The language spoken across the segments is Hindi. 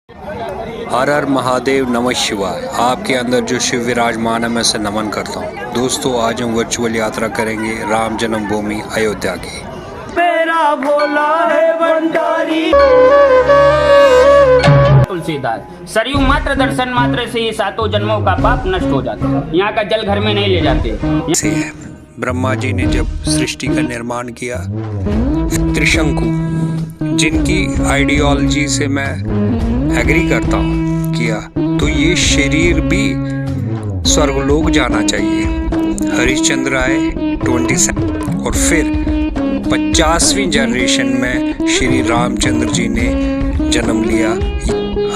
हर हर महादेव, नमः शिवाय। आपके अंदर जो शिव विराजमान है मैं उसे नमन करता हूँ। दोस्तों, आज हम वर्चुअल यात्रा करेंगे राम जन्मभूमि अयोध्या की। मेरा भोला है भंडारी। तुलसीदास सरयू मात्र दर्शन मात्र से ये सातों जन्मों का पाप नष्ट हो जाता है। यहाँ का जल घर में नहीं ले जाते। से ब्रह्मा जी ने जब सृष्टि का निर्माण किया, त्रिशंकु, जिनकी आइडियोलॉजी से मैं एग्री करता हूँ, किया, तो ये शरीर भी स्वर्गलोक जाना चाहिए। हरिश्चंद्र आए 27 और फिर 50वीं जनरेशन में श्री रामचंद्र जी ने जन्म लिया।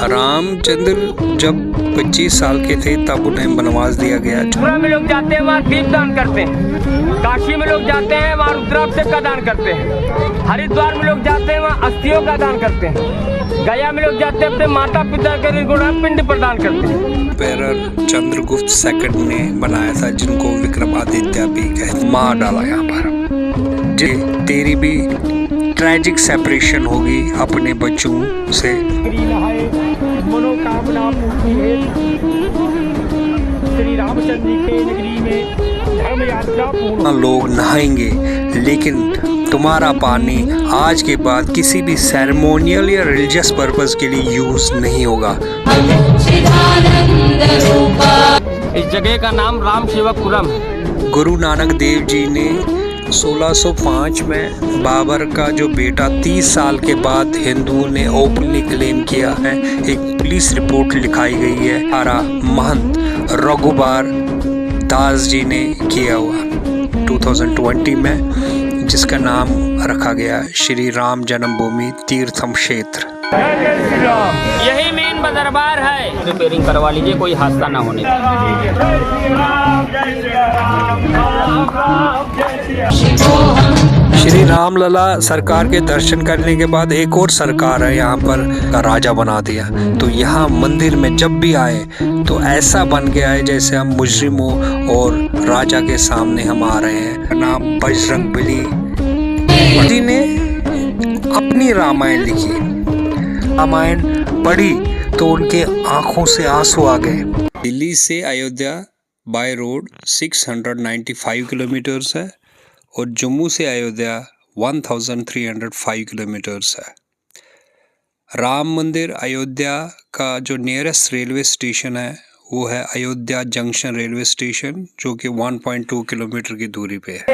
रामचंद्र जब 25 साल के थे तब उन्हें वनवास दिया गया। मथुरा में लोग जाते हैं वहाँ दीप दान करते हैं, काशी में लोग जाते हैं वहाँ रुद्राभिषेक का दान करते हैं, हरिद्वार में लोग जाते हैं वहाँ अस्थियों का दान करते हैं, गया में लोग जाते हैं अपने माता पिता के पिंड प्रदान करते हैं। एम्परर चंद्रगुप्त सेकंड ने बनाया था, जिनको विक्रमादित्य भी कहते। मार डाला यहाँ पर। तेरी भी ट्रैजिक सेपरेशन होगी अपने बच्चों से। मनोकामना पूरी है। श्री रामचंद्र जी के नगरी में धर्म यात्रा पूर्ण। लोग नहाएंगे, लेकिन तुम्हारा पानी आज के बाद किसी भी सेरेमोनियल या रिलीजियस पर्पस के लिए यूज नहीं होगा। इस जगह का नाम राम सेवकपुरम है। गुरु नानक देव जी ने 1605 में बाबर का जो बेटा 30 साल के बाद हिंदुओं ने ओपनली क्लेम किया है। एक पुलिस रिपोर्ट लिखाई गई है हमारा महंत रघुबार दास जी ने किया हुआ 2020 में, जिसका नाम रखा गया श्री राम जन्मभूमि तीर्थम क्षेत्र। यही मेन दरबार है। रिपेयरिंग करवा लीजिए, कोई हादसा ना होने श्री रामलला सरकार के दर्शन करने के बाद एक और सरकार है यहाँ पर का राजा बना दिया। तो यहाँ मंदिर में जब भी आए तो ऐसा बन गया है जैसे हम मुजरिमों और राजा के सामने हम आ रहे हैं। नाम बजरंगबली जी ने अपनी रामायण लिखी। रामायण पढ़ी तो उनके आंखों से आंसू आ गए। दिल्ली से अयोध्या बाय रोड 695 किलोमीटर्स है और जम्मू से अयोध्या 1305 किलोमीटर्स है। राम मंदिर अयोध्या का जो नियरेस्ट रेलवे स्टेशन है वो है अयोध्या जंक्शन रेलवे स्टेशन, जो कि 1.2 किलोमीटर की दूरी पे है।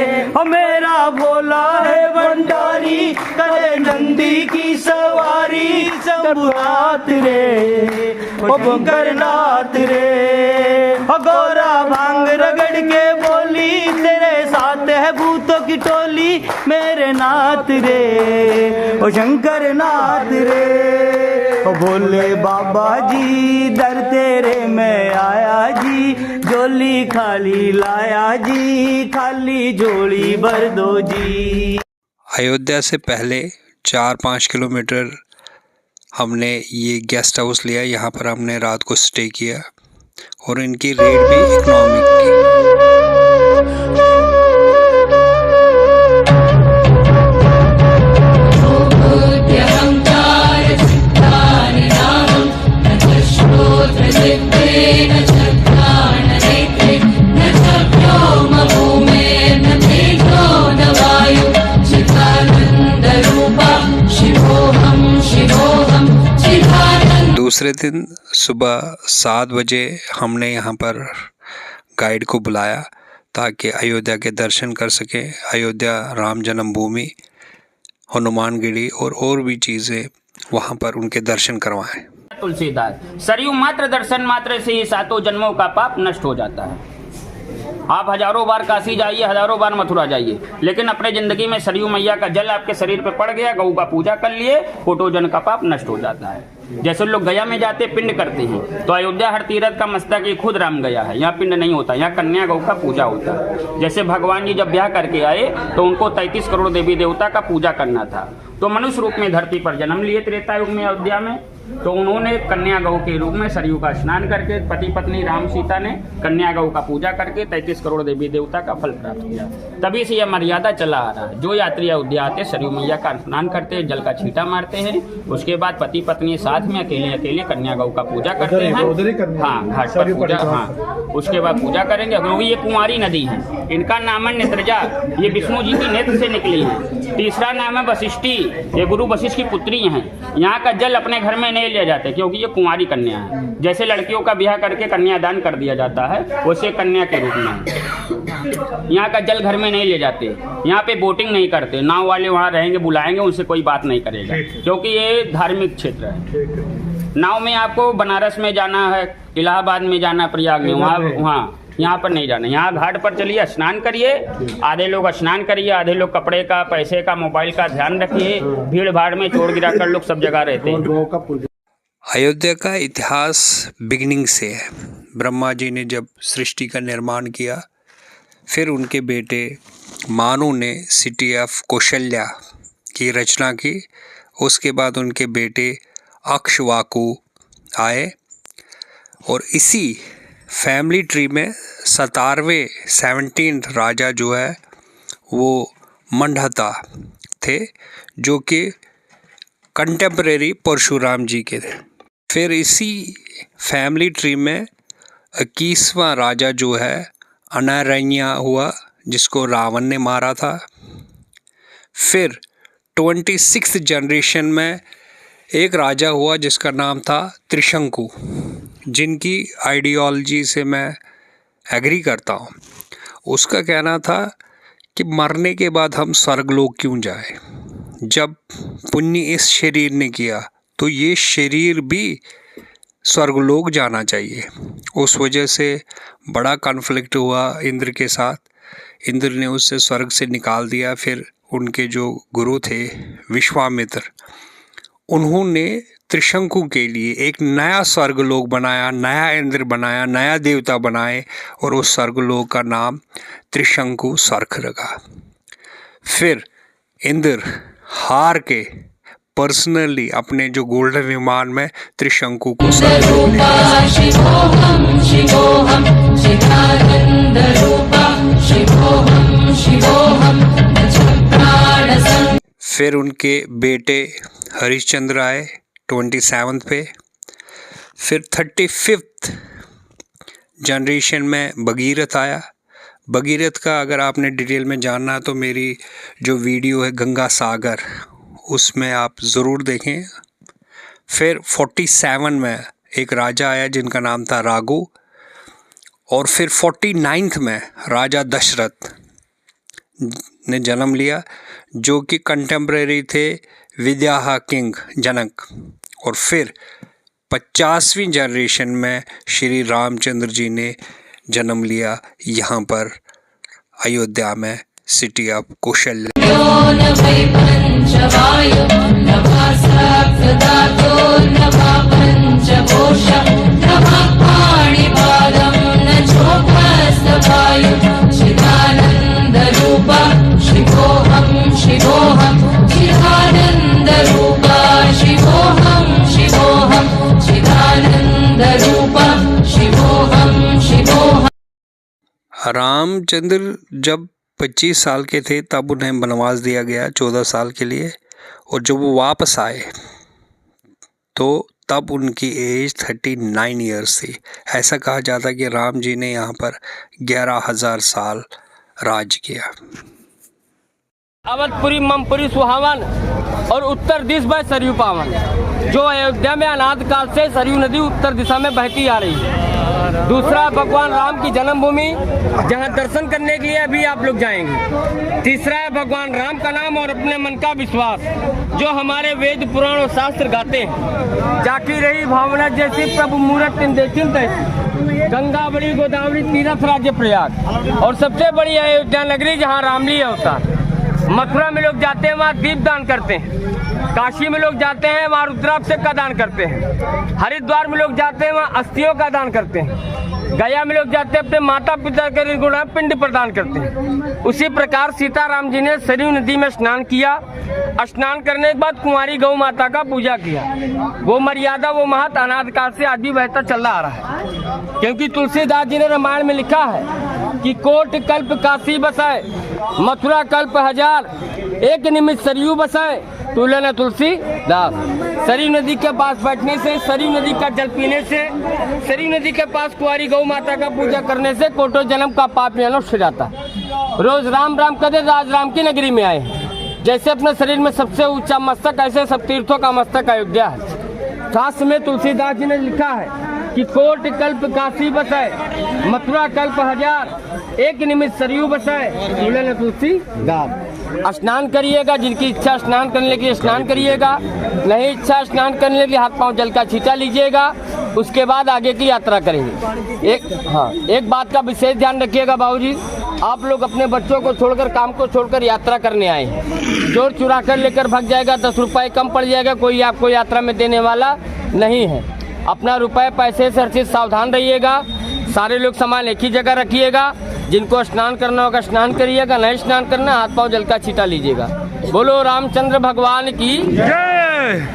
मेरा भोला है भंडारी, करे नंदी की सवारी, शंभुनाथ रे ओ शंकरनाथ रे। गोरा भांग रगड़ के बोली, तेरे साथ है भूतों की टोली, मेरे नाथ रे ओ शंकरनाथ रे। ओ भोले बाबा जी दर तेरे में आया जी, झोली खाली लाया जी, खाली झोली भर दो जी। अयोध्या से पहले 4-5 किलोमीटर हमने ये गेस्ट हाउस लिया, यहाँ पर हमने रात को स्टे किया और इनकी रेट भी इकोनॉमिक की। दूसरे दिन सुबह 7 बजे हमने यहाँ पर गाइड को बुलाया ताकि अयोध्या के दर्शन कर सके। अयोध्या राम जन्मभूमि, हनुमानगढ़ी और भी चीज़ें वहाँ पर उनके दर्शन करवाएं। तुलसीदास सरयू मात्र दर्शन मात्र से ये सातों जन्मों का पाप नष्ट हो जाता है। आप हजारों बार काशी जाइए, हजारों बार मथुरा जाइए, लेकिन अपने जिंदगी में सरयू मैया का जल आपके शरीर पे पड़ गया, गऊ का पूजा कर लिए, कोटोजन का पाप नष्ट हो जाता है। जैसे लोग गया में जाते पिंड करते हैं, तो अयोध्या हर तीर्थ का मस्तक ये खुद राम गया है। यहाँ पिंड नहीं होता, यहाँ कन्या गौ का पूजा होता है। जैसे भगवान जी जब ब्याह करके आए तो उनको 33 करोड़ देवी देवता का पूजा करना था, तो मनुष्य रूप में धरती पर जन्म लिए त्रेता युग में अयोध्या में। तो उन्होंने कन्या गौ के रूप में सरयू का स्नान करके पति पत्नी राम सीता ने कन्या गौ का पूजा करके 33 करोड़ देवी देवता का फल प्राप्त किया। तभी से यह मर्यादा चला आ रहा है। जो यात्री अयोध्या आते सरयू मैया का स्नान करते हैं, जल का छींटा मारते हैं, उसके बाद पति पत्नी साथ में अकेले अकेले कन्या गौ का पूजा करते हैं। हाँ, घाट पर पूजा, हाँ, उसके बाद पूजा करेंगे। क्योंकि ये कुंवारी नदी है, इनका नाम है नेत्रजा, ये विष्णु जी की नेत्र से निकली है। तीसरा नाम है वशिष्ठी, ये गुरु वशिष्ठ की पुत्री हैं। यहाँ का जल अपने घर में नहीं ले जाते क्योंकि ये कुंवारी कन्या है। जैसे लड़कियों का ब्याह करके कन्यादान कर दिया जाता है, वैसे कन्या के रूप में यहाँ का जल घर में नहीं ले जाते। यहाँ पे बोटिंग नहीं करते, नाव वाले वहाँ रहेंगे, बुलाएंगे, उनसे कोई बात नहीं करेगा क्योंकि ये धार्मिक क्षेत्र है। नाव में आपको बनारस में जाना है, इलाहाबाद में जाना, प्रयाग में, वहाँ यहाँ पर नहीं जाना। यहाँ घाट पर चलिए, स्नान करिए, आधे लोग स्नान करिए, आधे लोग कपड़े का, पैसे का, मोबाइल का ध्यान रखिए। भीड़ भाड़ में चोर गिरा कर लोग सब जगह रहते हैं। अयोध्या का इतिहास बिगिनिंग से है। ब्रह्मा जी ने जब सृष्टि का निर्माण किया, फिर उनके बेटे मानु ने सिटी ऑफ कौशल्या की रचना की। उसके बाद उनके बेटे अक्षवाकु आए और इसी फैमिली ट्री में 17वें राजा जो है वो मंडहता थे, जो कि कंटेम्परेरी परशुराम जी के थे। फिर इसी फैमिली ट्री में 21वां राजा जो है अनारण्या हुआ, जिसको रावण ने मारा था। फिर 26th जनरेशन में एक राजा हुआ जिसका नाम था त्रिशंकु, जिनकी आइडियोलॉजी से मैं एग्री करता हूँ। उसका कहना था कि मरने के बाद हम स्वर्गलोक क्यों जाए, जब पुण्य इस शरीर ने किया तो ये शरीर भी स्वर्गलोक जाना चाहिए। उस वजह से बड़ा कॉन्फ्लिक्ट हुआ इंद्र के साथ। इंद्र ने उससे स्वर्ग से निकाल दिया। फिर उनके जो गुरु थे विश्वामित्र, उन्होंने त्रिशंकु के लिए एक नया स्वर्गलोक बनाया, नया इंद्र बनाया, नया देवता बनाए और उस स्वर्गलोक का नाम त्रिशंकु स्वर्ग रखा। फिर इंद्र हार के पर्सनली अपने जो गोल्डन विमान में त्रिशंकु को फिर उनके बेटे हरिश्चंद्र आए 27 पे। फिर 35th जनरेशन में भगीरथ आया। भगीरथ का अगर आपने डिटेल में जानना है तो मेरी जो वीडियो है गंगा सागर, उसमें आप ज़रूर देखें। फिर 47 में एक राजा आया जिनका नाम था राघु। और फिर 49th में राजा दशरथ ने जन्म लिया, जो कि कंटेम्परेरी थे विद्याहा किंग जनक। और फिर 50वीं जनरेशन में श्री रामचंद्र जी ने जन्म लिया यहाँ पर अयोध्या में सिटी ऑफ कौशल्या। रामचंद्र जब 25 साल के थे तब उन्हें वनवास दिया गया 14 साल के लिए। और जब वो वापस आए तो तब उनकी एज 39 ईयर्स थी। ऐसा कहा जाता है कि राम जी ने यहाँ पर 11,000 साल राज किया। अवधपुरी ममपुरी सुहावन और उत्तर दिश बह सरयू पावन, जो अयोध्या में अनाद काल से सरयू नदी उत्तर दिशा में बहती आ रही है। दूसरा भगवान राम की जन्मभूमि, जहां दर्शन करने के लिए अभी आप लोग जाएंगे। तीसरा है भगवान राम का नाम और अपने मन का विश्वास, जो हमारे वेद पुराण और शास्त्र गाते हैं। जाकी रही भावना जैसी प्रभु मूर्त देखिन तैसी, गंगा बड़ी गोदावरी तीर्थ राज्य प्रयाग, और सबसे बड़ी अयोध्या नगरी जहाँ रामलीला होता। मथुरा में लोग जाते हैं, वहाँ दीप दान करते हैं। काशी में लोग जाते हैं, वहाँ रुद्राभिषेक का दान करते हैं। हरिद्वार में लोग जाते हैं, वहाँ अस्थियों का दान करते हैं। गया में लोग जाते हैं, अपने माता पिता के निर्गुणा पिंड प्रदान करते हैं। उसी प्रकार सीताराम जी ने सरयू नदी में स्नान किया। स्नान करने के बाद कुंवारी गौ माता का पूजा किया। वो मर्यादा, वो महत्व अनादि काल से आज भी बहता चला आ रहा है। क्योंकि तुलसीदास जी ने रामायण में लिखा है कि कोट कल्प काशी बसाए, मथुरा कल्प हजार, एक निमित्त सरयू बसाए, तुले न तुलसी दास। सरयू नदी के पास बैठने से, सरयू नदी का जल पीने से, सरयू नदी के पास कुंवारी गौ माता का पूजा करने से कोटो जन्म का पाप नष्ट हो जाता है। रोज राम राम कदे आज राम की नगरी में आए हैं। जैसे अपने शरीर में सबसे ऊंचा मस्तक, ऐसे सब तीर्थों का मस्तक अयोध्या है। शास्त्र में तुलसीदास जी ने लिखा है कि कोट कल्प काशी बसाए, मथुरा कल्प हजार, एक निमित्त सरयू बसाए, तुले न तुलसी दास। स्नान करिएगा, जिनकी इच्छा स्नान करने के लिए स्नान करिएगा, नहीं इच्छा स्नान करने के लिए हाथ पांव जल का छींटा लीजिएगा। उसके बाद आगे की यात्रा करेंगे। एक बात का विशेष ध्यान रखिएगा बाबूजी, आप लोग अपने बच्चों को छोड़कर, काम को छोड़कर यात्रा करने आए हैं। चोर चुरा कर लेकर भाग जाएगा, 10 रुपए कम पड़ जाएगा, कोई आपको यात्रा में देने वाला नहीं है। अपना रुपए पैसे से हर चीज सावधान रहिएगा। सारे लोग सामान एक ही जगह रखिएगा। जिनको स्नान करना होगा स्नान करिएगा, नहीं स्नान करना हाथ पांव जल का छींटा लीजिएगा। बोलो रामचंद्र भगवान की जय।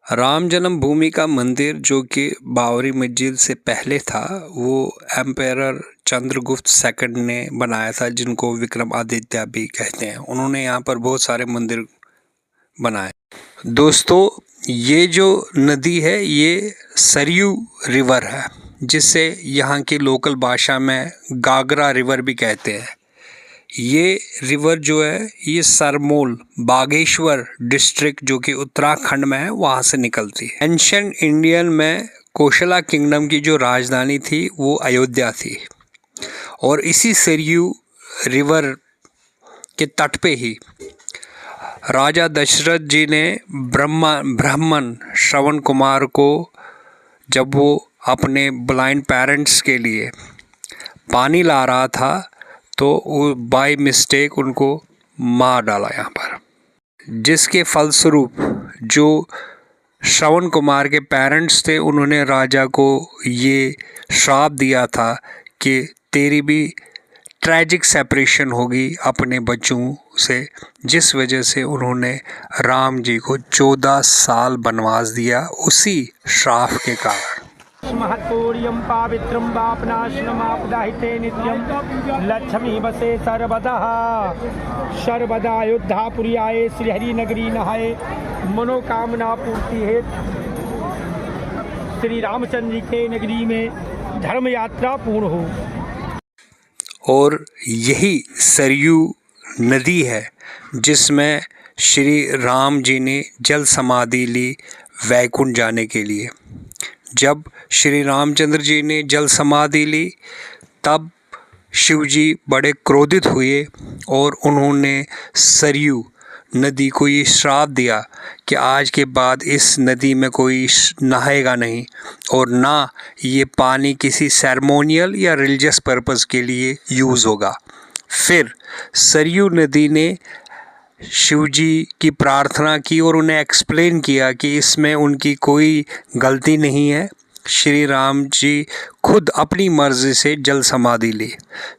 राम जन्म भूमि का मंदिर जो कि बाबरी मस्जिद से पहले था, वो एम्पायर चंद्रगुप्त सेकंड ने बनाया था, जिनको विक्रमादित्य भी कहते हैं। उन्होंने यहाँ पर बहुत सारे मंदिर बनाए। दोस्तों, ये जो नदी है ये सरयू रिवर है, जिसे यहाँ की लोकल भाषा में गागरा रिवर भी कहते हैं। ये रिवर जो है ये सरमोल बागेश्वर डिस्ट्रिक्ट जो कि उत्तराखंड में है वहाँ से निकलती है। एंशिएंट इंडियन में कोशला किंगडम की जो राजधानी थी वो अयोध्या थी, और इसी सरयू रिवर के तट पे ही राजा दशरथ जी ने ब्राह्मण श्रवण कुमार को, जब वो अपने ब्लाइंड पेरेंट्स के लिए पानी ला रहा था, तो वो बाय मिस्टेक उनको मार डाला यहाँ पर, जिसके फलस्वरूप जो श्रवण कुमार के पेरेंट्स थे उन्होंने राजा को ये श्राप दिया था कि तेरी भी ट्रैजिक सेपरेशन होगी अपने बच्चों से, जिस वजह से उन्होंने राम जी को 14 साल वनवास दिया उसी श्राप के कारण। महत्पूर्यं पावित्रं पापनाशनमापदाहिते नित्यं लक्ष्मी बसे सर्वदा अयोध्यापुरी आए, श्री हरि नगरी नहाए, मनोकामना पूर्ति हेतु श्री रामचंद्र जी के नगरी में धर्म यात्रा पूर्ण हो। और यही सरयू नदी है जिसमें श्री राम जी ने जल समाधि ली वैकुंठ जाने के लिए। जब श्री रामचंद्र जी ने जल समाधि ली तब शिव जी बड़े क्रोधित हुए और उन्होंने सरयू नदी को ये श्राप दिया कि आज के बाद इस नदी में कोई नहाएगा नहीं, और ना ये पानी किसी सेरेमोनियल या रिलीजियस पर्पस के लिए यूज़ होगा। फिर सरयू नदी ने शिव जी की प्रार्थना की और उन्हें एक्सप्लेन किया कि इसमें उनकी कोई गलती नहीं है। श्री राम जी खुद अपनी मर्ज़ी से जल समाधि ली।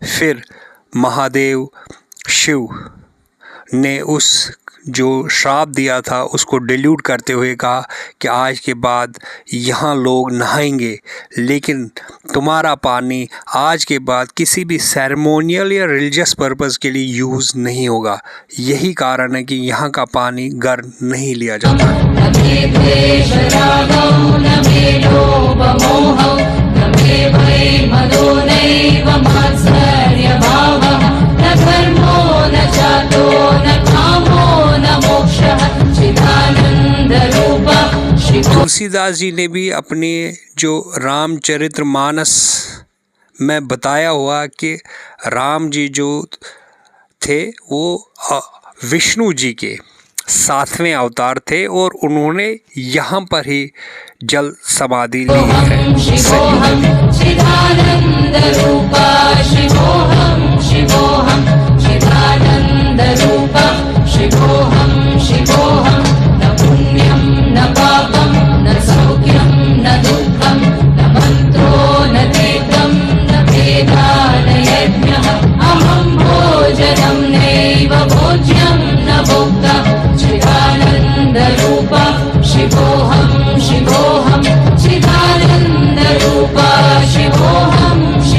फिर महादेव शिव ने उस जो श्राप दिया था उसको डिल्यूट करते हुए कहा कि आज के बाद यहाँ लोग नहाएंगे, लेकिन तुम्हारा पानी आज के बाद किसी भी सेरेमोनियल या रिलीजियस पर्पस के लिए यूज़ नहीं होगा। यही कारण है कि यहाँ का पानी गर्म नहीं लिया जाता। तुलसीदास जी ने भी अपने जो रामचरितमानस में बताया हुआ कि राम जी जो थे वो विष्णु जी के 7वें अवतार थे और उन्होंने यहाँ पर ही जल समाधि ली है।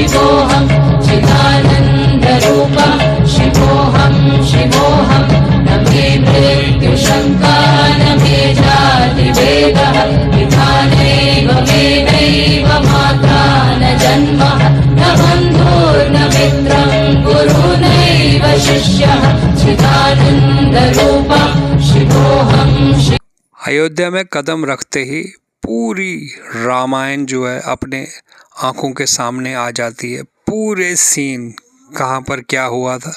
शिवोऽहं चिदानन्दरूपा शिवोऽहं शिवोऽहं न मे मृत्युशङ्का न मे जातिभेदः पिता नैव मे नैव माता न जन्मः न बन्धुर्न मित्रं गुरुनैव शिष्यः चिदानन्दरूपा शिवोऽहं अयोध्या में कदम रखते ही पूरी रामायण जो है अपने आंखों के सामने आ जाती है। पूरे सीन कहाँ पर क्या हुआ था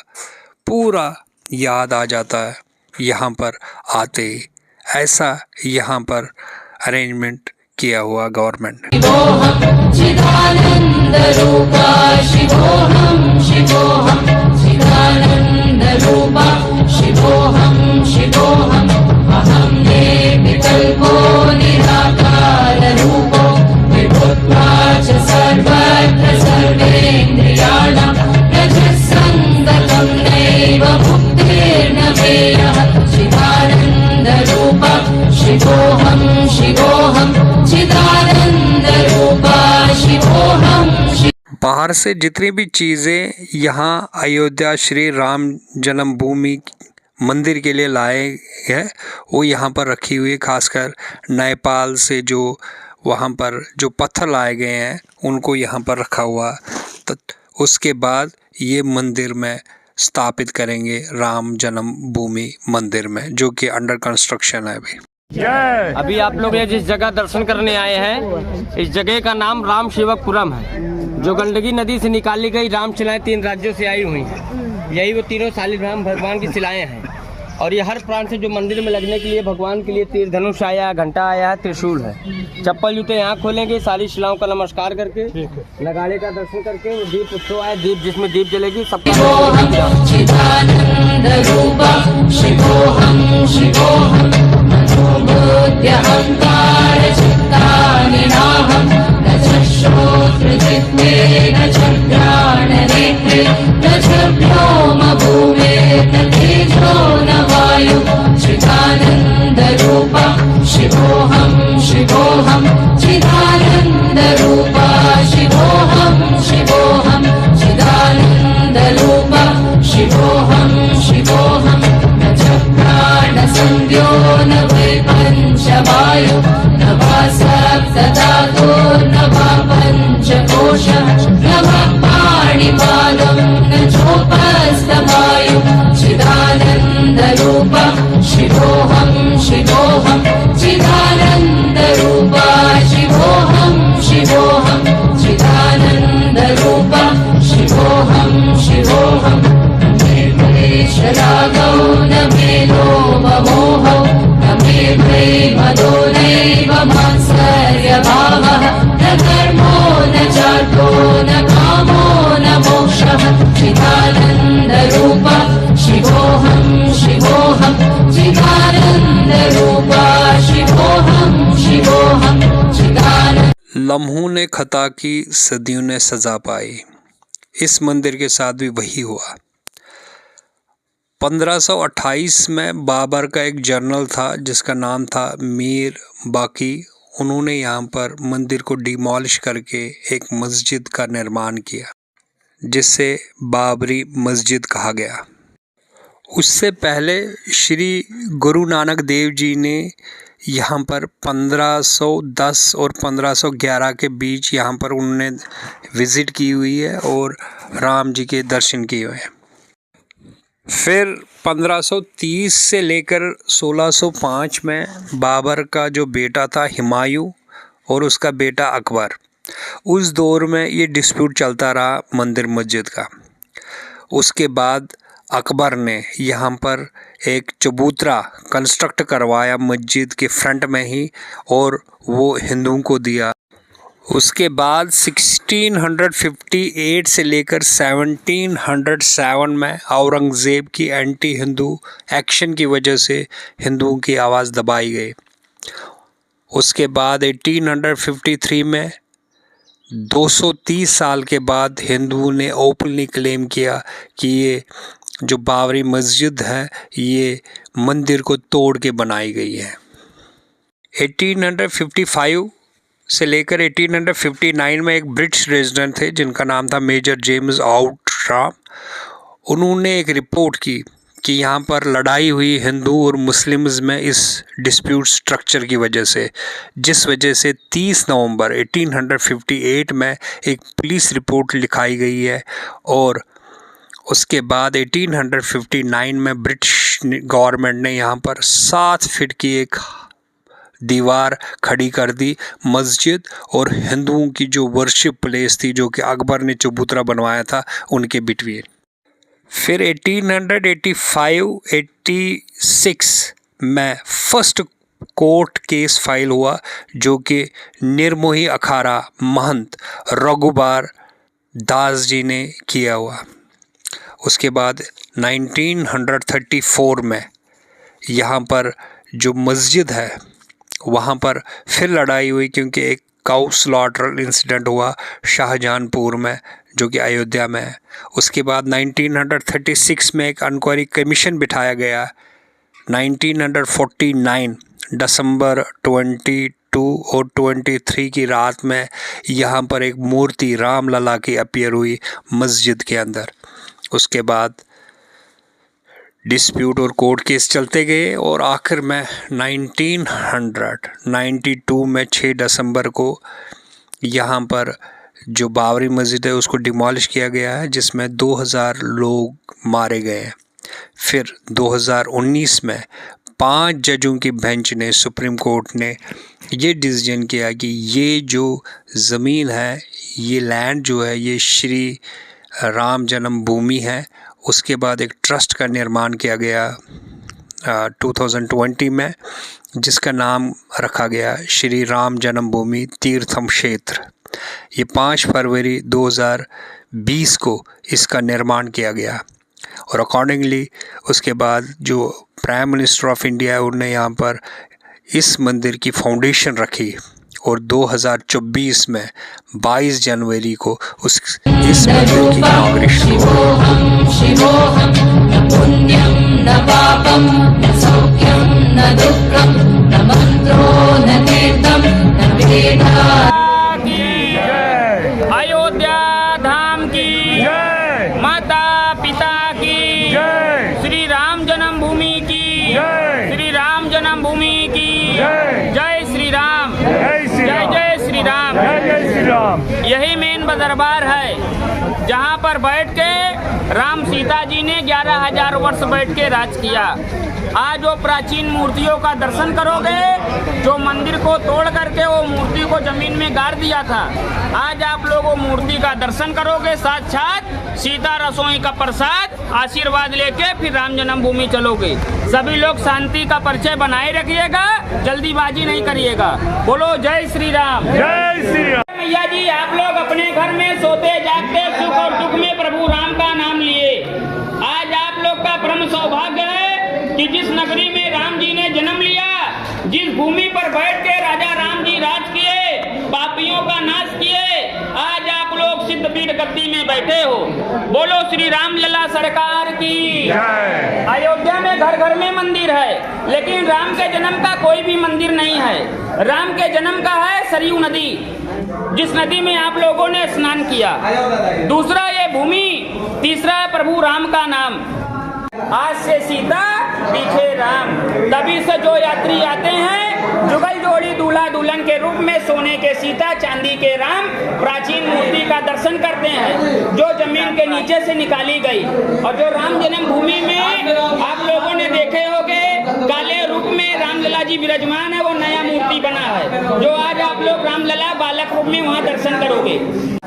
पूरा याद आ जाता है यहाँ पर आते ही। ऐसा यहाँ पर अरेंजमेंट किया हुआ गवर्नमेंट ने। शिवोऽहं चिदानन्दरूपा शिवोऽहं शिवोऽहं चिदानन्दरूपा शिवोऽहं शिवोऽहम् अहं निर्विकल्पो निराकाररूपो विभुत्वा च सर्वत्र सर्वेन्द्रियाणां रजस्सङ्गतं नैव मुक्तिर्न मेयः चिदानन्दरूपा शिवोऽहं शिवोऽहं चिदानन्दरूपा शिवोऽहं बाहर से जितनी भी चीज़ें यहाँ अयोध्या श्री राम जन्मभूमि मंदिर के लिए लाए हैं वो यहाँ पर रखी हुई है। खासकर नेपाल से जो वहाँ पर जो पत्थर लाए गए हैं उनको यहाँ पर रखा हुआ। तो उसके बाद ये मंदिर में स्थापित करेंगे राम जन्मभूमि मंदिर में, जो कि अंडर कंस्ट्रक्शन है अभी आप लोग ये जिस जगह दर्शन करने आए हैं इस जगह का नाम राम सेवकपुरम है, जो गंडकी नदी से निकाली गई राम शिलाएं 3 राज्यों से आई हुई हैं। यही वो तीनों शालिग्राम भगवान की शिलाएं हैं। और ये हर प्रांत से जो मंदिर में लगने के लिए भगवान के लिए तीर धनुष आया है, घंटा आया है, त्रिशूल है। चप्पल जूते यहाँ खोलेंगे, सारी शिलाओं का नमस्कार करके नगाड़े का दर्शन करके वो दीप उत्सव आए, दीप जिसमें दीप जलेगी सबका चिदानन्दरूपा शिवोऽहं शिवोऽहं मनोबुद्ध्यहङ्कार चित्तानि नाहं न च श्रोत्रजिह्वे न च घ्राणनेत्रे न च व्योमभूमेर्न तेजो न वायु चिदानन्दरूपा शिवोऽहं शिवोऽहं चिदानन्दरूपा शिवोऽहं शिवोऽहं चिदानन्दरूपा शिवोऽहं शिवोऽहं न च प्राणसंज्ञो न वै पञ्चवायु न वा सप्तधातुर्न वा पञ्चकोशः न वा पाणिपादं न चोपस्थवायु चिदानन्दरूपा शिवोऽहं शिवोऽहं चिदानन्दरूपा शिवोऽहं शिवोऽहं चिदानन्दरूपा शिवोऽहं शिवोऽहं क्लेशरागौ न मे लोभमोहौ न मे प्रेमदो नैव मात्सर्यभावः न धर्मो न चार्थो न कामो न मोक्षः चिदानन्दरूपा शिवोऽहं शिवोऽहं चिदानन्दरूपा शिवोऽहं शिवोऽहं चिदानन्द। लम्हों ने खता की सदियों ने सजा पाई। इस मंदिर के साथ भी वही हुआ। 1528 में बाबर का एक जनरल था जिसका नाम था मीर बाकी। उन्होंने यहाँ पर मंदिर को डिमोलिश करके एक मस्जिद का निर्माण किया जिसे बाबरी मस्जिद कहा गया। उससे पहले श्री गुरु नानक देव जी ने यहाँ पर 1510 और 1511 के बीच यहाँ पर उन्होंने विज़िट की हुई है और राम जी के दर्शन किए हुए हैं। फिर 1530 से लेकर 1605 में बाबर का जो बेटा था हुमायूं और उसका बेटा अकबर, उस दौर में ये डिस्प्यूट चलता रहा मंदिर मस्जिद का। उसके बाद अकबर ने यहाँ पर एक चबूतरा कंस्ट्रक्ट करवाया मस्जिद के फ्रंट में ही और वो हिंदुओं को दिया। उसके बाद 1658 से लेकर 1707 में औरंगज़ेब की एंटी हिंदू एक्शन की वजह से हिंदुओं की आवाज़ दबाई गई। उसके बाद 1853 में 230 साल के बाद हिंदुओं ने ओपनली क्लेम किया कि ये जो बाबरी मस्जिद है ये मंदिर को तोड़ के बनाई गई है। 1855 से लेकर 1859 में एक ब्रिटिश रेजिडेंट थे जिनका नाम था मेजर जेम्स आउटराम। उन्होंने एक रिपोर्ट की कि यहाँ पर लड़ाई हुई हिंदू और मुस्लिम्स में इस डिस्प्यूट स्ट्रक्चर की वजह से, जिस वजह से 30 नवंबर 1858 में एक पुलिस रिपोर्ट लिखाई गई है और उसके बाद 1859 में ब्रिटिश गवर्नमेंट ने यहाँ पर 7 फीट की एक दीवार खड़ी कर दी मस्जिद और हिंदुओं की जो वर्शिप प्लेस थी जो कि अकबर ने चबूतरा बनवाया था उनके बिटवीन। फिर 1885-86 में फर्स्ट कोर्ट केस फाइल हुआ जो कि निर्मोही अखाड़ा महंत रघुबार दास जी ने किया हुआ। उसके बाद 1934 में यहाँ पर जो मस्जिद है वहाँ पर फिर लड़ाई हुई क्योंकि एक काउ स्लॉटर इंसिडेंट हुआ शाहजहानपुर में जो कि अयोध्या में है। उसके बाद 1936 में एक इंक्वायरी कमीशन बिठाया गया। 1949 दिसंबर 22 और 23 की रात में यहाँ पर एक मूर्ति रामलला की अपीयर हुई मस्जिद के अंदर। उसके बाद डिस्प्यूट और कोर्ट केस चलते गए और आखिर में 1992 में 6 दिसंबर को यहाँ पर जो बाबरी मस्जिद है उसको डिमोलिश किया गया है जिसमें 2000 लोग मारे गए हैं। फिर 2019 में 5 जजों की बेंच ने सुप्रीम कोर्ट ने ये डिसीजन किया कि ये जो ज़मीन है, ये लैंड जो है, ये श्री राम जन्मभूमि है। उसके बाद एक ट्रस्ट का निर्माण किया गया 2020 में जिसका नाम रखा गया श्री राम जन्मभूमि तीर्थम क्षेत्र। ये 5 फरवरी 2020 को इसका निर्माण किया गया और अकॉर्डिंगली उसके बाद जो प्राइम मिनिस्टर ऑफ इंडिया है उन्होंने यहाँ पर इस मंदिर की फाउंडेशन रखी और 2024 में 22 जनवरी को इस मंदिर की इनॉग्रेशन शिवोऽहं न पुण्यं न पापं न सौख्यं न दुःखं न मन्त्रो न तीर्थं न वेदा। अयोध्या धाम की माता पिता की श्री राम जन्मभूमि की श्री राम जन्मभूमि की जय श्री राम जय जय श्री राम। यही मेन दरबार है जहाँ पर बैठ के राम सीता जी ने 11,000 वर्ष बैठ के राज किया। आज वो प्राचीन मूर्तियों का दर्शन करोगे जो मंदिर को तोड़ करके वो मूर्ति को जमीन में गाड़ दिया था। आज आप लोग वो मूर्ति का दर्शन करोगे, साक्षात सीता रसोई का प्रसाद आशीर्वाद लेके फिर राम जन्मभूमि चलोगे। सभी लोग शांति का परिचय बनाए रखिएगा, जल्दीबाजी नहीं करिएगा। बोलो जय श्री राम। जय श्री राम। मैया जी आप लोग अपने घर में सोते जागते सुख और दुख में प्रभु राम का नाम लिए। आज आप लोग का परम सौभाग्य है कि जिस नगरी में राम जी ने जन्म लिया, जिस भूमि पर बैठ के राजा राम जी राज किए, पापियों का नाश किए, आज आप लोग सिद्धपीठ गद्दी में बैठे हो। बोलो श्री राम लला सरकार की। अयोध्या में घर घर में मंदिर है लेकिन राम के जन्म का कोई भी मंदिर नहीं है। राम के जन्म का है सरयू नदी, जिस नदी में आप लोगों ने स्नान किया। दूसरा ये भूमि, तीसरा है प्रभु राम का नाम। आज से सीता पीछे राम। तभी से जो यात्री आते हैं जुगल जोड़ी दूल्हा दुल्हन के रूप में सोने के सीता चांदी के राम प्राचीन मूर्ति का दर्शन करते हैं जो जमीन के नीचे से निकाली गई। और जो राम जन्मभूमि में आप लोगों ने देखे होंगे काले रूप में रामलला जी विराजमान है, वो नया मूर्ति बना है जो आज आप लोग रामलला बालक रूप में वहाँ दर्शन करोगे।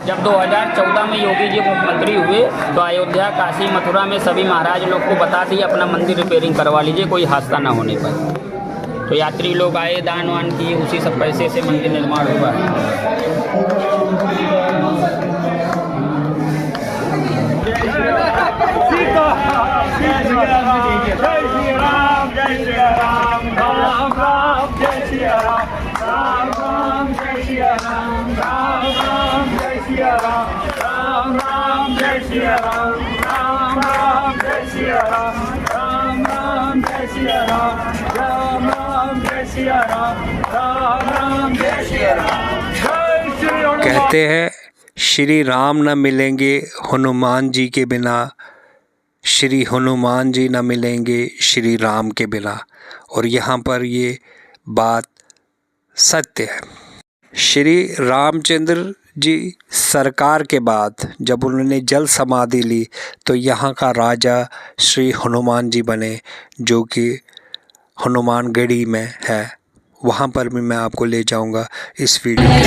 जब 2014 में योगी जी मुख्यमंत्री हुए तो अयोध्या, काशी, मथुरा में सभी महाराज लोग को बता दिए अपना मंदिर रिपेयरिंग करवा लीजिए कोई हादसा ना होने पर। तो यात्री लोग आए, दान वान किए, उसी सब पैसे से मंदिर निर्माण हुआ है। Ram Ram Jai Shri Ram, Ram Ram Jai Shri Ram. कहते हैं श्री राम न मिलेंगे हनुमान जी के बिना, श्री हनुमान जी न मिलेंगे श्री राम के बिना। और यहाँ पर ये बात सत्य है। श्री रामचंद्र जी सरकार के बाद जब उन्होंने जल समाधि ली तो यहाँ का राजा श्री हनुमान जी बने, जो कि हनुमानगढ़ी में है। वहाँ पर भी मैं आपको ले जाऊँगा इस वीडियो में।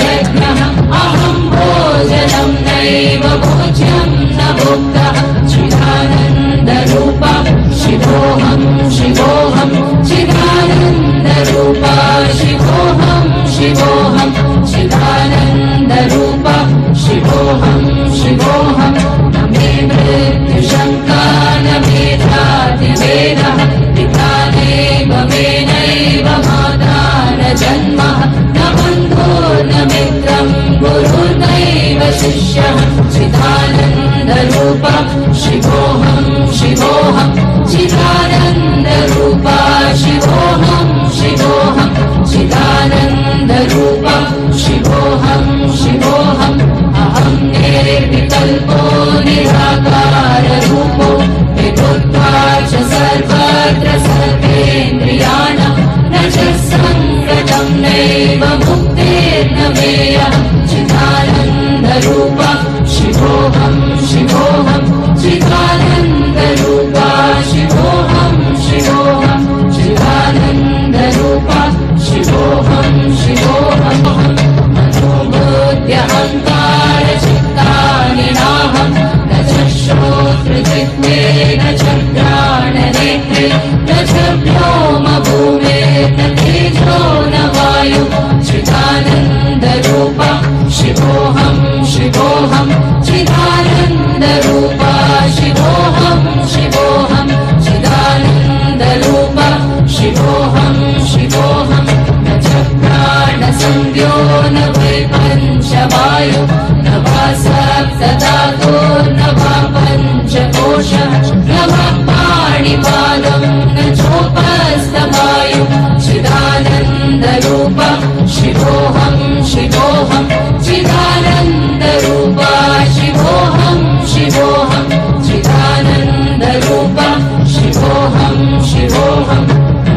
अहं भोजनं नैव भोज्यं न भुक्तः चिदानन्दरूपा शिवोऽहं शिवोऽहं चिदानन्दरूपा शिवोऽहं शिवोऽहं चिदानन्दरूपा शिवोऽहं शिवोऽहं न मे मृत्युशङ्का न मे जातिभेदः पिता नैव मे नैव माता न जन्मः न बन्धो न मित्रं गुरुर्नैव शिष्यः चिदानन्दरूपा शिवोऽहं शिवोऽहं चिदानन्दरूपा शिवोऽहं शिवोऽहं चिदानन्दरूपा शिवोऽहं शिवोऽहं अहं निर्विकल्पो निराकाररूपो विभुत्वा च सर्वत्र सर्वेन्द्रियाणां न च सङ्गतं नैव मुक्तिर्न मेयः चिदानन्दरूपा शिवोऽहं शिवोऽहं चिदानन्दरूपा शिवोऽहं शिवोऽहं चिदानन्दरूपा शिवोऽहं शिवोऽहं मनोबुद्ध्यहङ्कार चित्तानि नाहं न च श्रोत्रजिह्वे न च घ्राणनेत्रे न च व्योमभूमेर्न तेजो न वायु चिदानन्दरूपा शिवोऽहं शिवोऽहं चिदानन्दरूपा शिवोऽहं शिवोऽहं चिदानन्दरूपा शिवोऽहं शिवोऽहं न च प्राणसंज्ञो न वै पञ्चवायु न वा सप्तधातुर्न वा पञ्चकोशः न वा पाणिपादं न चोपस्थवायु चिदानन्दरूपा शिवोऽहं शिवोऽहं चिदानन्दरूपा शिवोऽहं शिवोऽहं चिदानन्दरूपा शिवोऽहं शिवोऽहं न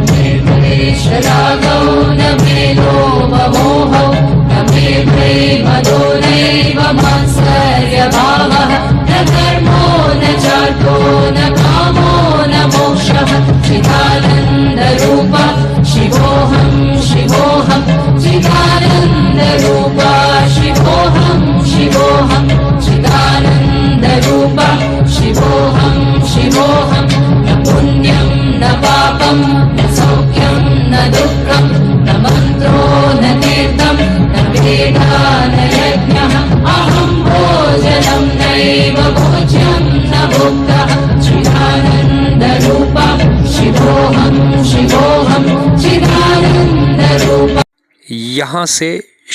मे क्लेशरागौ न मे लोभमोहौ न मे प्रेमदो नैव मात्सर्यभावः न धर्मो न चार्थो न कामो न मोक्षः चिदानन्दरूपा शिवोऽहं शिवोऽहं चिदानन्दरूपा शिवोऽहं शिवोऽहं चिदानन्दरूपा शिवोऽहं शिवोऽहं न पुण्यं न पापं न सौख्यं न दुःखं न मन्त्रो न तीर्थं न वेदा न यज्ञः अहं भोजनं नैव भोज्यं न भुक्तः चिदानन्दरूपा शिवोऽहं शिवोऽहं चिदानन्दरूपा। यहाँ से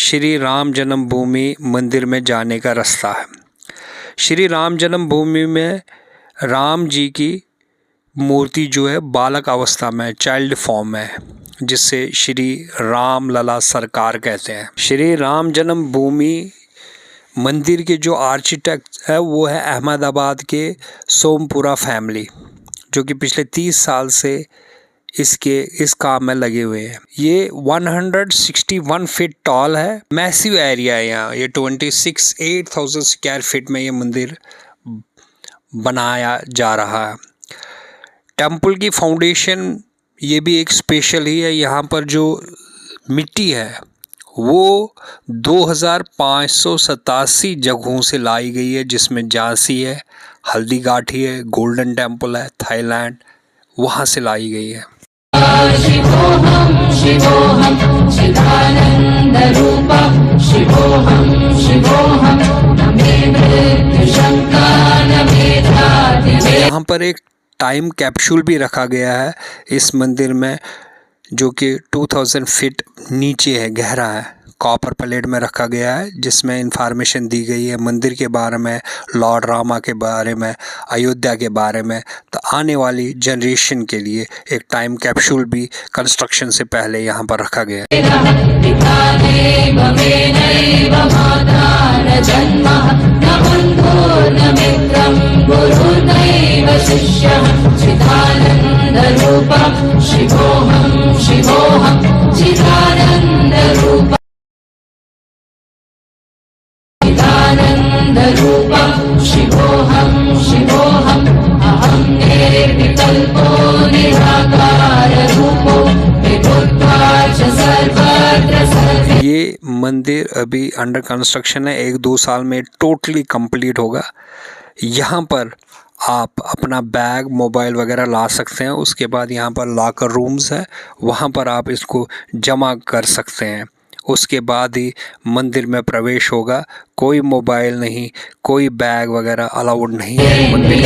श्री राम जन्मभूमि मंदिर में जाने का रास्ता है। श्री राम जन्मभूमि में राम जी की मूर्ति जो है बालक अवस्था में, चाइल्ड फॉर्म में, जिससे श्री राम लला सरकार कहते हैं। श्री राम जन्मभूमि मंदिर के जो आर्किटेक्ट है वो है अहमदाबाद के सोमपुरा फैमिली, जो कि पिछले 30 साल से इस काम में लगे हुए हैं। ये 161 फीट टॉल है, मैसिव एरिया है यहाँ। ये 8,000 स्क्वायर फीट में ये मंदिर बनाया जा रहा है। टेम्पल की फाउंडेशन ये भी एक स्पेशल ही है। यहाँ पर जो मिट्टी है वो 2587 जगहों से लाई गई है, जिसमें झांसी है, हल्दीघाटी है, गोल्डन टेम्पल है, थाईलैंड, वहाँ से लाई गई है। शिवोऽहं शिवोऽहं चिदानन्दरूपा शिवोऽहं शिवोऽहं न मे मृत्युशङ्का न मे जातिभेदः। यहाँ पर एक टाइम कैप्सूल भी रखा गया है इस मंदिर में, जो कि 2000 फीट नीचे है, गहरा है, कॉपर प्लेट में रखा गया है, जिसमें इंफॉर्मेशन दी गई है मंदिर के बारे में, लॉर्ड रामा के बारे में, अयोध्या के बारे में। तो आने वाली जनरेशन के लिए एक टाइम कैप्सूल भी कंस्ट्रक्शन से पहले यहाँ पर रखा गया है। पिता नैव मे नैव माता ये मंदिर अभी अंडर कंस्ट्रक्शन है, 1-2 साल में टोटली कंप्लीट होगा। यहाँ पर आप अपना बैग, मोबाइल वगैरह ला सकते हैं। उसके बाद यहाँ पर लॉकर रूम्स है, वहाँ पर आप इसको जमा कर सकते हैं। उसके बाद ही मंदिर में प्रवेश होगा। कोई मोबाइल नहीं, कोई बैग वगैरह अलाउड नहीं है मंदिर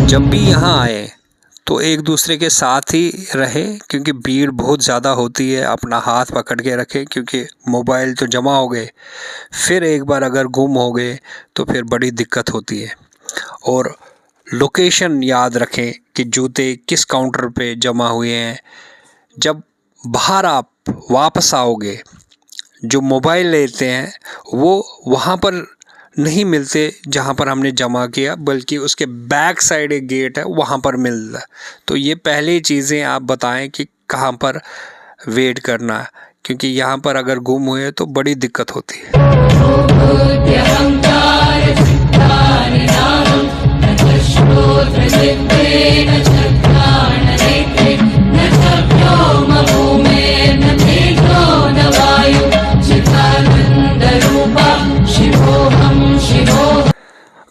जब भी यहाँ आए तो एक दूसरे के साथ ही रहे, क्योंकि भीड़ बहुत ज़्यादा होती है। अपना हाथ पकड़ के रखें, क्योंकि मोबाइल तो जमा हो गए, फिर एक बार अगर गुम हो गए तो फिर बड़ी दिक्कत होती है। और लोकेशन याद रखें कि जूते किस काउंटर पे जमा हुए हैं। जब बाहर आप वापस आओगे, जो मोबाइल लेते हैं वो वहाँ पर नहीं मिलते जहाँ पर हमने जमा किया, बल्कि उसके बैक साइड एक गेट है, वहाँ पर मिलता है। तो ये पहले चीज़ें आप बताएं कि कहाँ पर वेट करना है, क्योंकि यहाँ पर अगर गुम हुए तो बड़ी दिक्कत होती है।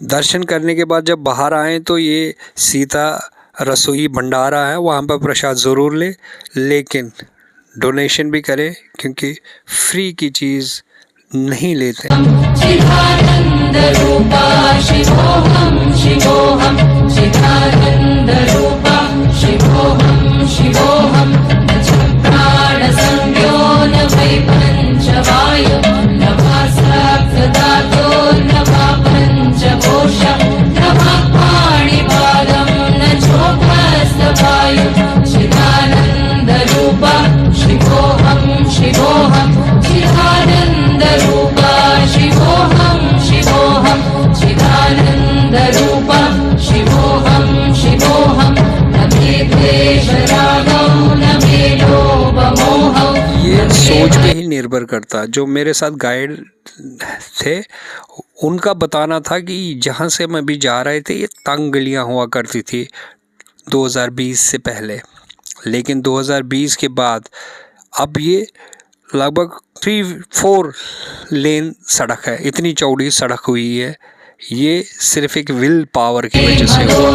दर्शन करने के बाद जब बाहर आएँ तो ये सीता रसोई भंडारा है, वहाँ पर प्रसाद ज़रूर ले, लेकिन डोनेशन भी करें, क्योंकि फ्री की चीज़ नहीं लेते। चिदानंद रूपा शिवोहम शिवोहम, चिदानंद रूपा शिवोहम शिवोहम, न च प्राण संज्ञो न वै पंचवायु, न वा सप्तधातो न वा पंचकोश, न वा पाणिपादं न चोपस्थवायु, चिदानंद रूपा शिवोहम शिवोहम, चिदानंद रूपा शिवोहम शिवोहम, चिदानंद रूपा शिवोहम शिवोहम, न मे द्वेष रागौ न मे लोभ मोहौ। ये सोच पे ही निर्भर करता। जो मेरे साथ गाइड थे उनका बताना था कि जहाँ से हम अभी जा रहे थे ये तंग गलियाँ हुआ करती थी 2020 से पहले, लेकिन 2020 के बाद अब ये लगभग 3-4 लेन सड़क है, इतनी चौड़ी सड़क हुई है। ये सिर्फ एक विल पावर की वजह से हुआ।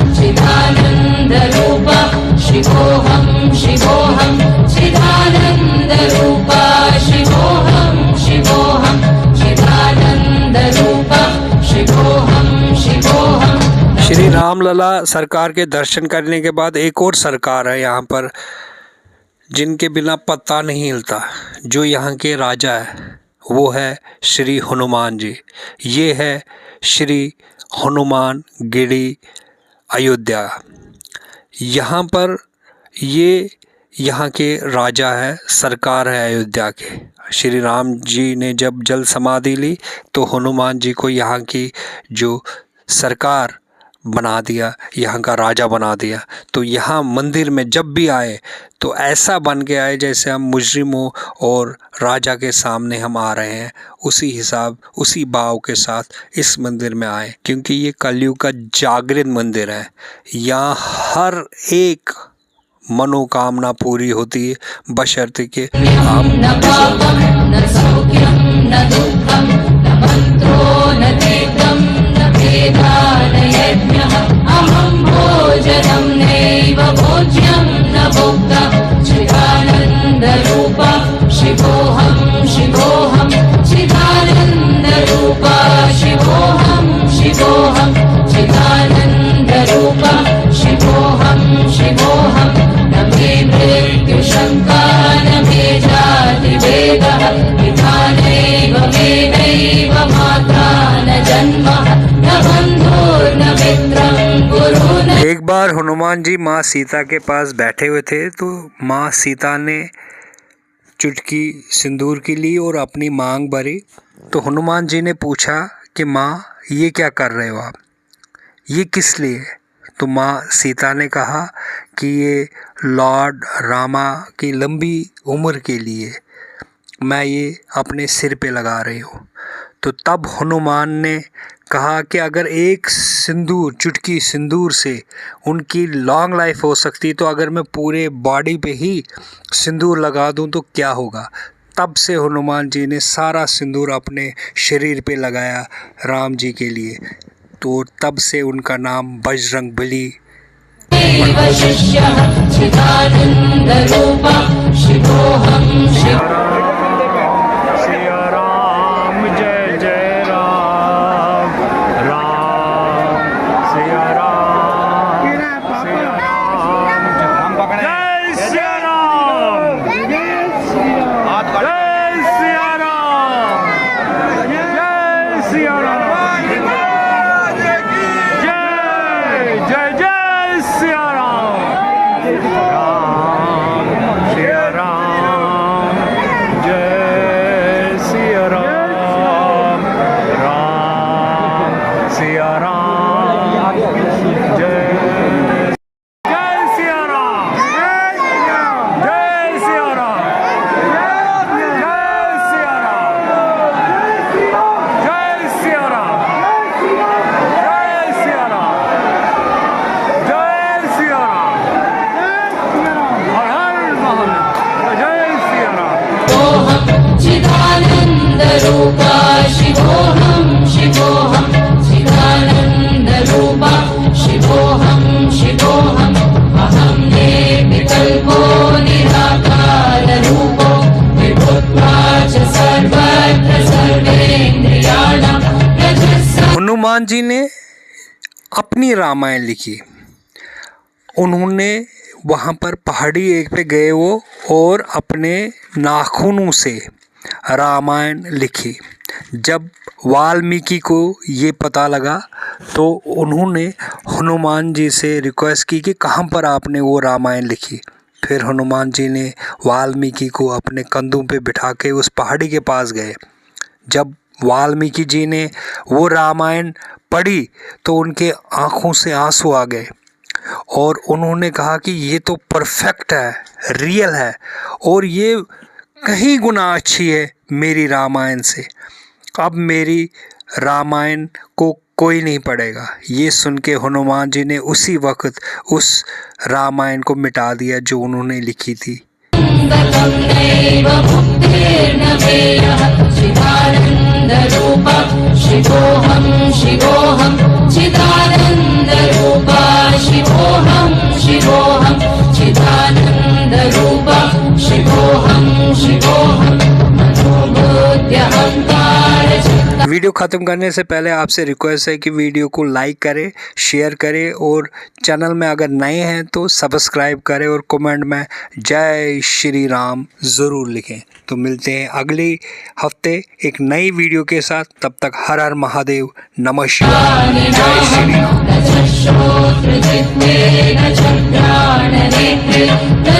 चिदानंद रूपा शिवोहम शिवोहम, चिदानंद रूपा शिवोहम शिवोहम, चिदानंद रूपा शिवोहम शिवोहम। श्री रामलला सरकार के दर्शन करने के बाद एक और सरकार है यहाँ पर, जिनके बिना पत्ता नहीं हिलता। जो यहाँ के राजा है वो है श्री हनुमान जी। ये है श्री हनुमान गिरी अयोध्या। यहाँ पर ये यहाँ के राजा है, सरकार है अयोध्या के। श्री राम जी ने जब जल समाधि ली तो हनुमान जी को यहाँ की जो सरकार बना दिया, यहाँ का राजा बना दिया। तो यहाँ मंदिर में जब भी आए तो ऐसा बन के आए जैसे हम मुजरिमों और राजा के सामने हम आ रहे हैं। उसी हिसाब, उसी भाव के साथ इस मंदिर में आए, क्योंकि ये कलयुग का जागृत मंदिर है। यहाँ हर एक मनोकामना पूरी होती है, बशर्ते कि हम न पापं न सौख्यं न दुःखं न मंत्रो न तीर्थं न भेदा न यज्ञः, अहं भोजनं नैव भोज्यं न भोक्ता, चिदानंद रूपा शिवोहम शिवोहम, चिदानंद रूपा शिवोहम शिवोहम, चिदानंद रूपा शिवोहम शिवोहम, न मे मृत्यु शंका न मे जाति वेदः, पिता नैव मे नैव माता न जन्मः, न बन्धुर्न मित्रं गुरु न। एक बार हनुमान जी माँ सीता के पास बैठे हुए थे तो माँ सीता ने चुटकी सिंदूर की ली और अपनी मांग भरी। तो हनुमान जी ने पूछा कि माँ ये क्या कर रहे हो आप, ये किस लिए? तो माँ सीता ने कहा कि ये लॉर्ड रामा की लंबी उम्र के लिए मैं ये अपने सिर पे लगा रही हूँ। तो तब हनुमान ने कहा कि अगर एक सिंदूर, चुटकी सिंदूर से उनकी लॉन्ग लाइफ हो सकती, तो अगर मैं पूरे बॉडी पे ही सिंदूर लगा दूं तो क्या होगा। तब से हनुमान जी ने सारा सिंदूर अपने शरीर पे लगाया राम जी के लिए। तो तब से उनका नाम बजरंगबली। शिष्यः चिदानन्दरूपः शिवोऽहं शिवः सिया राम जय जय राम, राम सिया राम, सिया राम जय सिया राम, जय सिया राम, जय सिया राम, जय जय जय सिया राम, राम सिया राम, जय सिया राम, राम सिया राम, जय जय सिया राम, जय सिया राम, जय सिया राम, जय सिया राम, जय सिया राम, जय सिया राम, हर हर महादेव, जय सिया राम। शिवोऽहं चिदानन्दरूपः शिवोऽहं शिवोऽहं चिदानन्दरूपः शिवोऽहं शिवोऽहम् अहं निर्विकल्पो निराकाररूपो विभुत्वा च सर्वत्र सर्वेन्द्रियाणां रजः हनुमान जी ने अपनी रामायण लिखी। उन्होंने वहाँ पर पहाड़ी एक पे गए वो और अपने नाखूनों से रामायण लिखी। जब वाल्मीकि को ये पता लगा तो उन्होंने हनुमान जी से रिक्वेस्ट की कि कहाँ पर आपने वो रामायण लिखी। फिर हनुमान जी ने वाल्मीकि को अपने कंधों पे बिठा के उस पहाड़ी के पास गए। जब वाल्मीकि जी ने वो रामायण पढ़ी तो उनके आँखों से आंसू आ गए और उन्होंने कहा कि ये तो परफेक्ट है, रियल है और ये कहीं गुना अच्छी है मेरी रामायण से। अब मेरी रामायण को कोई नहीं पढ़ेगा। ये सुन के हनुमान जी ने उसी वक्त उस रामायण को मिटा दिया जो उन्होंने लिखी थी। नैव मुक्तिर्न वेयः चिदानन्दरूपः शिवोऽहं शिवोऽहं चिदानन्दरूपः शिवोऽहं शिवोऽहं चिदानन्दरूपः शिवोऽहं शिवोऽहं मनोबुद्ध्यहंकार चित्त। वीडियो ख़त्म करने से पहले आपसे रिक्वेस्ट है कि वीडियो को लाइक करें, शेयर करें और चैनल में अगर नए हैं तो सब्सक्राइब करें और कमेंट में जय श्री राम ज़रूर लिखें। तो मिलते हैं अगले हफ्ते एक नई वीडियो के साथ। तब तक हर हर महादेव, नमः शिवाय, जय श्री राम। न च श्रोत्रजिह्वे न च घ्राणनेत्रे न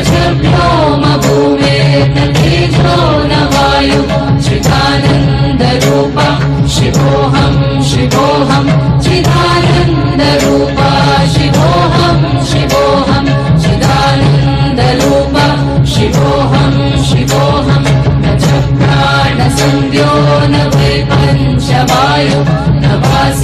च व्योमभूमेर्न तेजो न वायुः चिदानन्दरूपः शिवोऽहं शिवोऽहं चिदानन्दरूपः शिवोऽहं शिवोऽहं चिदानन्दरूपः शिवोऽहं शिवोऽहं न च प्राणसंज्ञो न वै पञ्चवायुः न वास